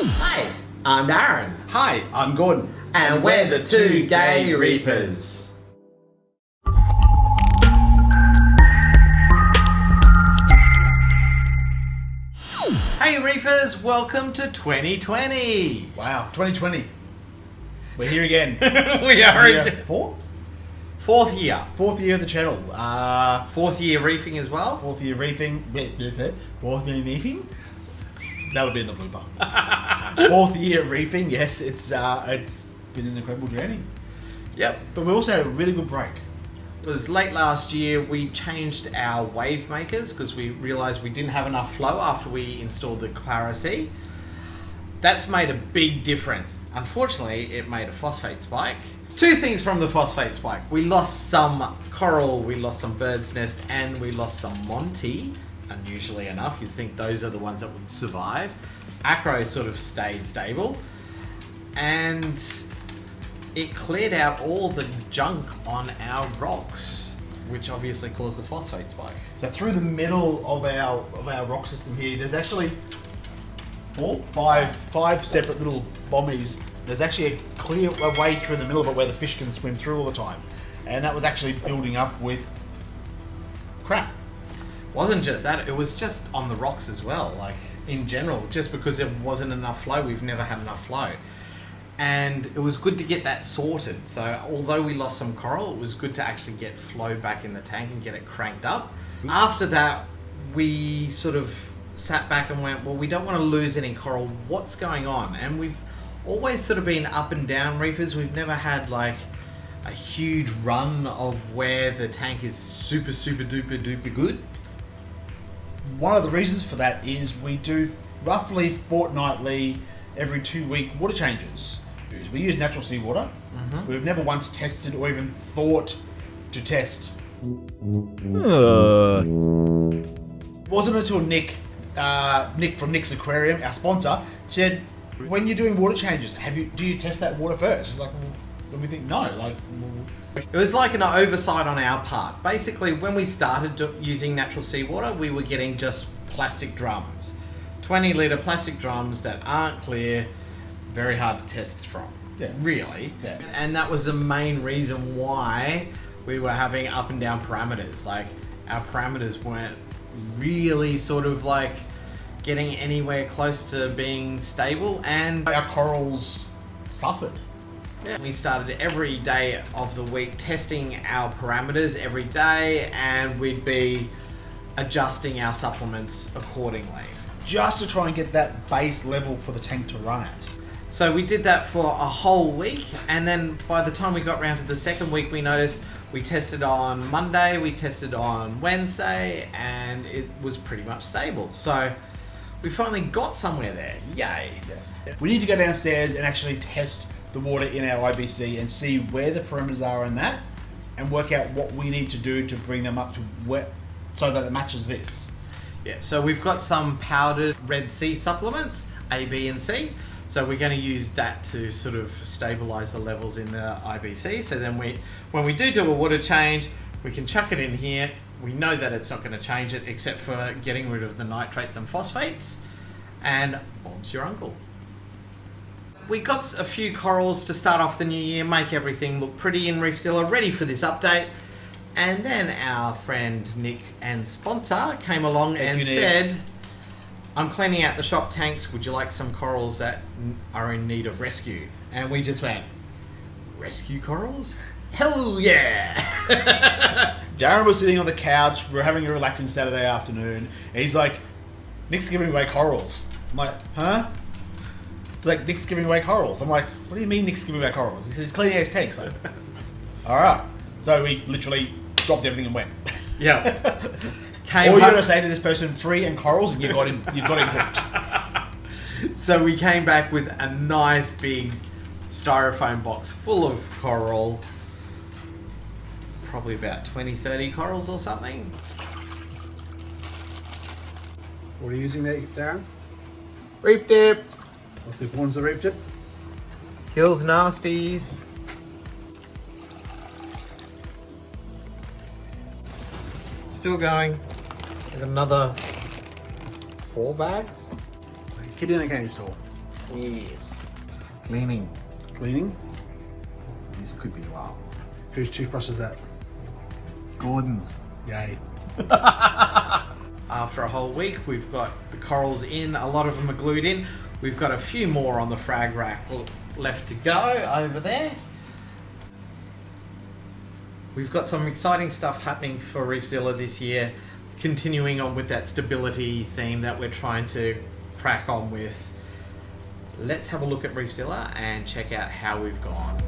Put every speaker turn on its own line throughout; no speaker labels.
Hi, I'm Darren.
Hi, I'm Gordon.
And we're the two gay reefers. Hey reefers, welcome to 2020.
Wow, 2020. We're here again.
We are
in
fourth year.
Fourth year of the channel.
Fourth year reefing as well.
Fourth year reefing. Fourth year reefing. That'll be in the blooper. Fourth year of reefing. Yes, it's been an incredible journey.
Yep.
But we also had a really good break.
It was late last year. We changed our wave makers because we realised we didn't have enough flow after we installed the Clara C. That's made a big difference. Unfortunately, it made a phosphate spike. Two things from the phosphate spike. We lost some coral, we lost some bird's nest, and we lost some Monty. Unusually enough, you'd think those are the ones that would survive. Acro sort of stayed stable. And it cleared out all the junk on our rocks, which obviously caused the phosphate spike.
So through the middle of our rock system here, there's actually five separate little bombies. There's actually a clear way through the middle of it where the fish can swim through all the time. And that was actually building up with crap.
Wasn't just that, it was just on the rocks as well. Like in general, just because there wasn't enough flow, we've never had enough flow. And it was good to get that sorted. So although we lost some coral, it was good to actually get flow back in the tank and get it cranked up. After that, we sort of sat back and went, well, we don't want to lose any coral. What's going on? And we've always sort of been up and down reefers. We've never had like a huge run of where the tank is super duper good.
One of the reasons for that is we do roughly fortnightly, every 2 week water changes. We use natural seawater. Mm-hmm. We've never once tested or even thought to test. It wasn't until Nick from Nick's Aquarium, our sponsor, said, when you're doing water changes, do you test that water first? It's like, well, then we think no.
It was like an oversight on our part. Basically, when we started using natural seawater, we were getting just plastic drums. 20-litre plastic drums that aren't clear, very hard to test from.
Yeah.
Really.
Yeah.
And that was the main reason why we were having up and down parameters. Like, our parameters weren't really sort of like getting anywhere close to being stable, and
our corals suffered.
Yeah. We started every day of the week testing our parameters every day, and we'd be adjusting our supplements accordingly.
Just to try and get that base level for the tank to run at.
So we did that for a whole week, and then by the time we got round to the second week, we noticed we tested on Monday, we tested on Wednesday, and it was pretty much stable. So we finally got somewhere there. Yay.
Yes. We need to go downstairs and actually test the water in our IBC and see where the parameters are in that, and work out what we need to do to bring them up to where, so that it matches this.
Yeah, so we've got some powdered Red Sea supplements, A, B, and C. So we're going to use that to sort of stabilize the levels in the IBC. So then when we do a water change, we can chuck it in here. We know that it's not going to change it except for getting rid of the nitrates and phosphates. And Bob's your uncle. We got a few corals to start off the new year, make everything look pretty in Reefzilla, ready for this update. And then our friend Nick and sponsor came along and said, I'm cleaning out the shop tanks, would you like some corals that are in need of rescue? And we just went, rescue corals? Hell yeah!
Darren was sitting on the couch, we were having a relaxing Saturday afternoon, and he's like, Nick's giving away corals. I'm like, huh? He's like, Nick's giving away corals. I'm like, what do you mean Nick's giving away corals? He said, he's cleaning out his tanks. Like, alright. So we literally dropped everything and went.
Yeah.
All you got to say to this person, free and corals, and you've got him booked.
So we came back with a nice big styrofoam box full of coral. Probably about 20-30 corals or something.
What are you using there, Darren?
Reef Dip.
What's the importance of Reef Dip?
Kills nasties. Still going. Got another 4 bags.
Get in the candy store.
Yes. Cleaning.
Cleaning.
This could be a while.
Whose toothbrush is that?
Gordon's.
Yay.
After a whole week, we've got the corals in. A lot of them are glued in. We've got a few more on the frag rack left to go over there. We've got some exciting stuff happening for Reefzilla this year, continuing on with that stability theme that we're trying to crack on with. Let's have a look at Reefzilla and check out how we've gone.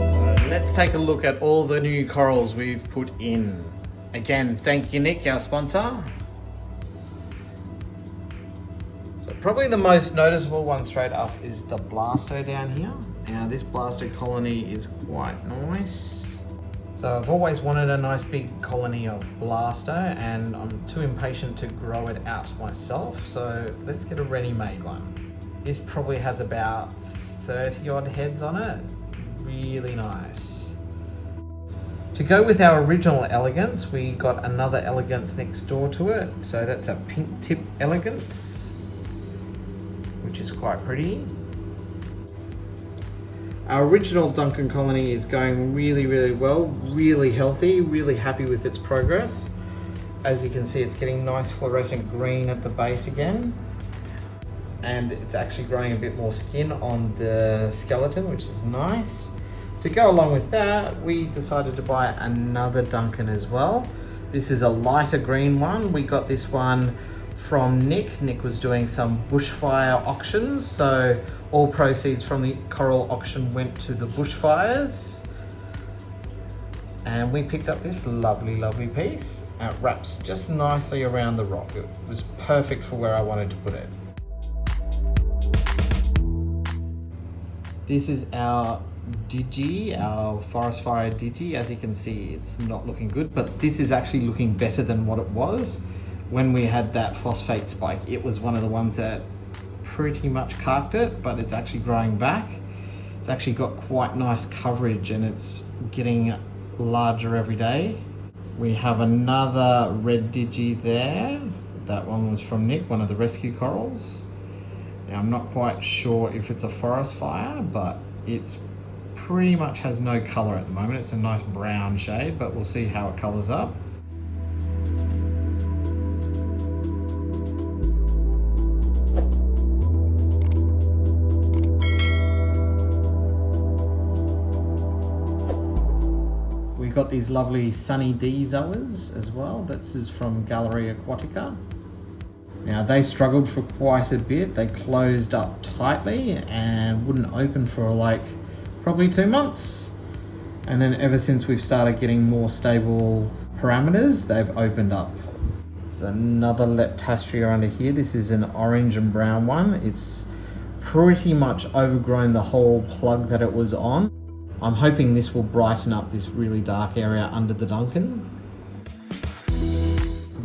So let's take a look at all the new corals we've put in. Again, thank you, Nick, our sponsor. So probably the most noticeable one straight up is the blasto down here. Now this blasto colony is quite nice. So I've always wanted a nice big colony of blasto and I'm too impatient to grow it out myself. So let's get a ready-made one. This probably has about 30 odd heads on it. Really nice. To go with our original elegance, we got another elegance next door to it. So that's a pink tip elegance, which is quite pretty. Our original Duncan colony is going really, really well, really healthy, really happy with its progress. As you can see, it's getting nice fluorescent green at the base again. And it's actually growing a bit more skin on the skeleton, which is nice. To go along with that, we decided to buy another Duncan as well. This is a lighter green one. We got this one from Nick. Nick was doing some bushfire auctions, so all proceeds from the coral auction went to the bushfires. And we picked up this lovely, lovely piece. It wraps just nicely around the rock. It was perfect for where I wanted to put it. This is our Digi, our forest fire Digi. As you can see, it's not looking good, but this is actually looking better than what it was. When we had that phosphate spike, it was one of the ones that pretty much carked it, but it's actually growing back. It's actually got quite nice coverage and it's getting larger every day. We have another red Digi there. That one was from Nick, one of the rescue corals. Now I'm not quite sure if it's a forest fire, but it's pretty much has no color at the moment. It's a nice brown shade, but we'll see how it colors up. We've got these lovely Sunny D zoas as well. This is from Gallery Aquatica. Now they struggled for quite a bit. They closed up tightly and wouldn't open for like probably 2 months. And then ever since we've started getting more stable parameters, they've opened up. There's another Leptastria under here. This is an orange and brown one. It's pretty much overgrown the whole plug that it was on. I'm hoping this will brighten up this really dark area under the Duncan.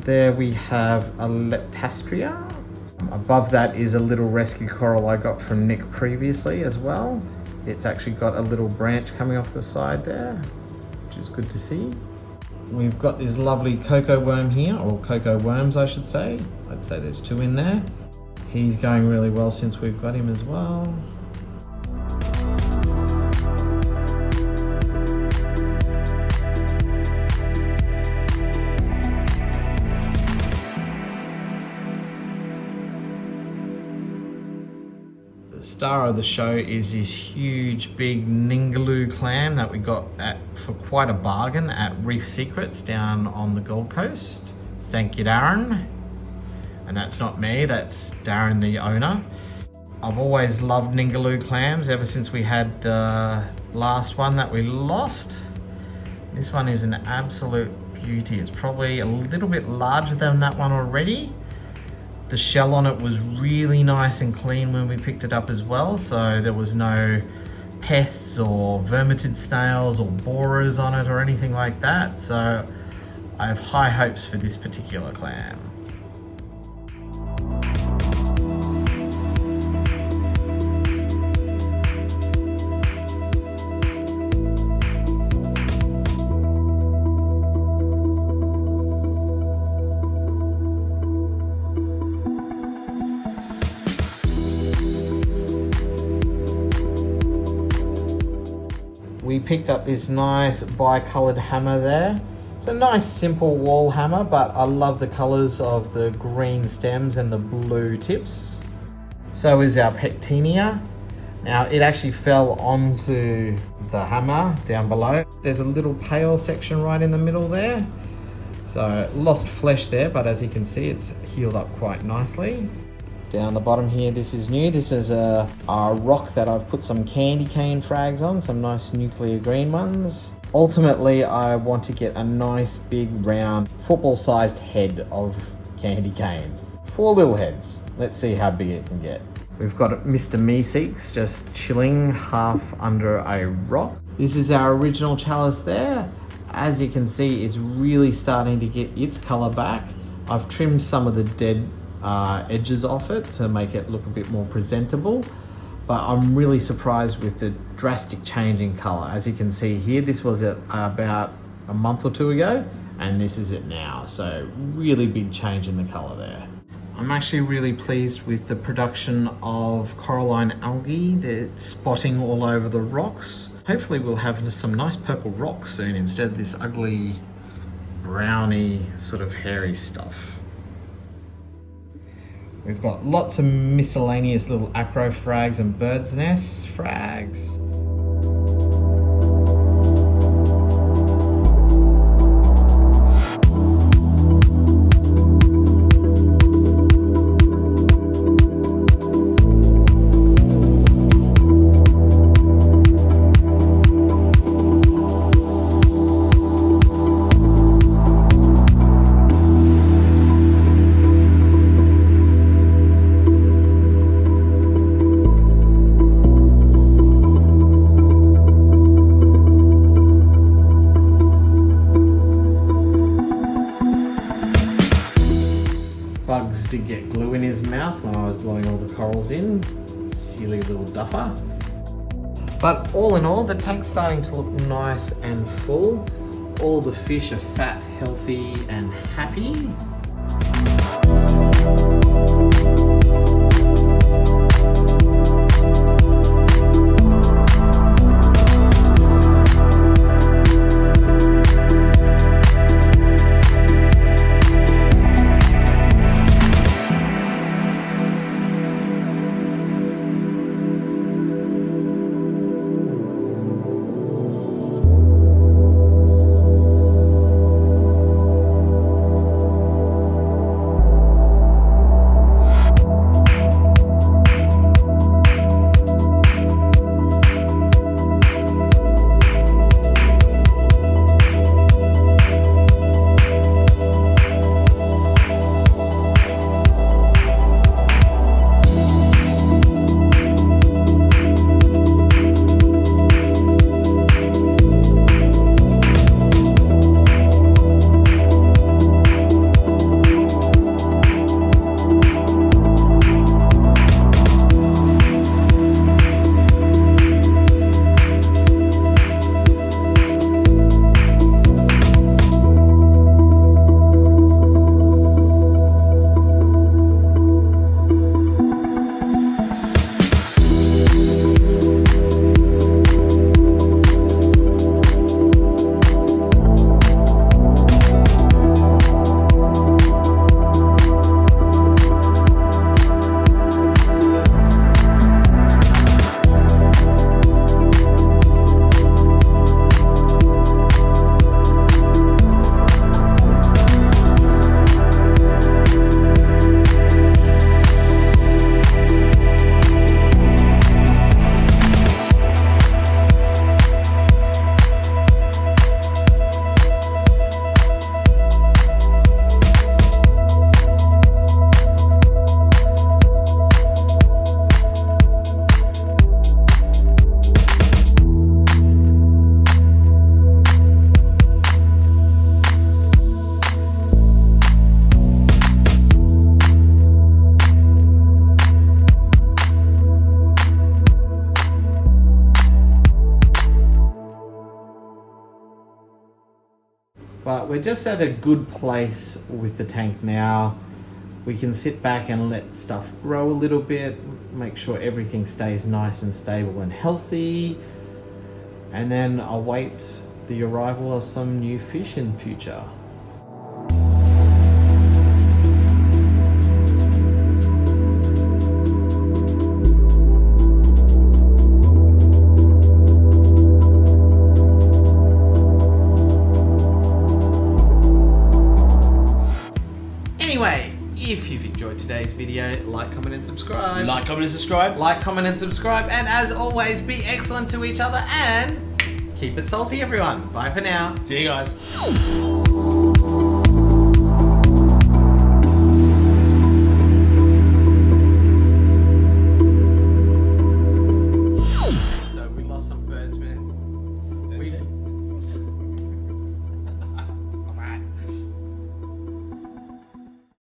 There we have a Leptastria. Above that is a little rescue coral I got from Nick previously as well. It's actually got a little branch coming off the side there, which is good to see. We've got this lovely cocoa worm here, or cocoa worms I should say. I'd say there's 2 in there. He's going really well since we've got him as well. Star of the show is this huge big Ningaloo clam that we got for quite a bargain at Reef Secrets down on the Gold Coast. Thank you, Darren. And that's not me, that's Darren, the owner. I've always loved Ningaloo clams ever since we had the last one that we lost. This one is an absolute beauty. It's probably a little bit larger than that one already. The shell on it was really nice and clean when we picked it up as well, so there was no pests or vermitid snails or borers on it or anything like that, so I have high hopes for this particular clam. we picked up this nice bi-coloured hammer there. It's a nice simple wall hammer, but I love the colours of the green stems and the blue tips. So is our pectinia. Now it actually fell onto the hammer down below. There's a little pale section right in the middle there. So lost flesh there, but as you can see, it's healed up quite nicely. Down the bottom here, this is new. This is a rock that I've put some candy cane frags on, some nice nuclear green ones. Ultimately, I want to get a nice big round football-sized head of candy canes. 4 little heads. Let's see how big it can get. We've got Mr. Meeseeks just chilling half under a rock. This is our original chalice there. As you can see, it's really starting to get its color back. I've trimmed some of the dead edges off it to make it look a bit more presentable, but I'm really surprised with the drastic change in color. As you can see here, this was about a month or 2 ago, and this is it now. So really big change in the color there. I'm actually really pleased with the production of coralline algae. They're spotting all over the rocks. Hopefully we'll have some nice purple rocks soon instead of this ugly browny sort of hairy stuff. We've got lots of miscellaneous little acro frags and bird's nest frags. Bugs did get glue in his mouth when I was blowing all the corals in. Silly little duffer. But all in all, the tank's starting to look nice and full. All the fish are fat, healthy, and happy. But we're just at a good place with the tank now. We can sit back and let stuff grow a little bit, make sure everything stays nice and stable and healthy.
and then await the arrival of some new fish in the future.
Anyway, if you've enjoyed today's video, like, comment and subscribe.
Like, comment, and subscribe.
Like, comment and subscribe. And as always, be excellent to each other and keep it salty, everyone. Bye for now.
See you guys.